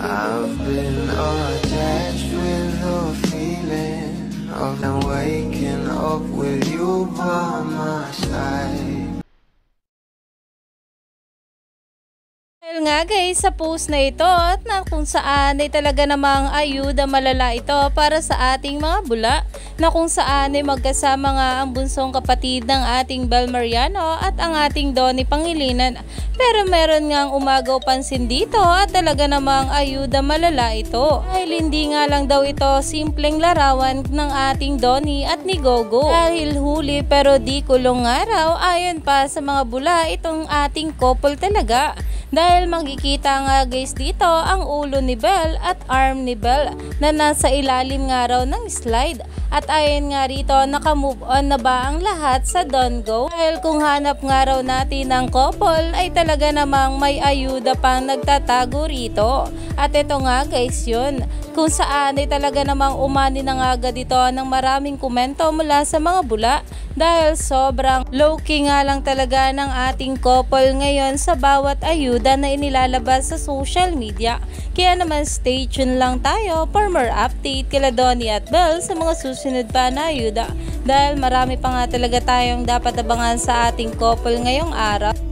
I've been attached with the feeling of waking up with you by my side. Dahil nga guys sa post na ito at na kung saan ay talaga namang ayuda malala ito para sa ating mga bula, na kung saan ay magkasama nga ang bunsong kapatid ng ating Bel Mariano at ang ating Donnie Pangilinan. Pero meron ngang umagaw pansin dito at talaga namang ayuda malala ito. Dahil hindi nga lang daw ito simpleng larawan ng ating Donnie at ni Gogo. Dahil huli pero di kulong nga raw, ayon pa sa mga bula, itong ating couple talaga. Dahil makikita nga guys dito ang ulo ni Bel at arm ni Bel na nasa ilalim nga raw ng slide. At ayon nga rito, naka-move on na ba ang lahat sa Don't Go? Dahil kung hanap nga raw natin ng couple ay talaga namang may ayuda pang nagtatago rito. At ito nga guys yun, kung saan ay talaga namang umani na nga agad dito ng maraming komento mula sa mga bula. Dahil sobrang low-key nga lang talaga ng ating couple ngayon sa bawat ayuda na inilalabas sa social media. Kaya naman stay tuned lang tayo for more update kila Donnie at Bel sa mga susunod pa na ayuda. Dahil marami pa nga talaga tayong dapat abangan sa ating couple ngayong araw.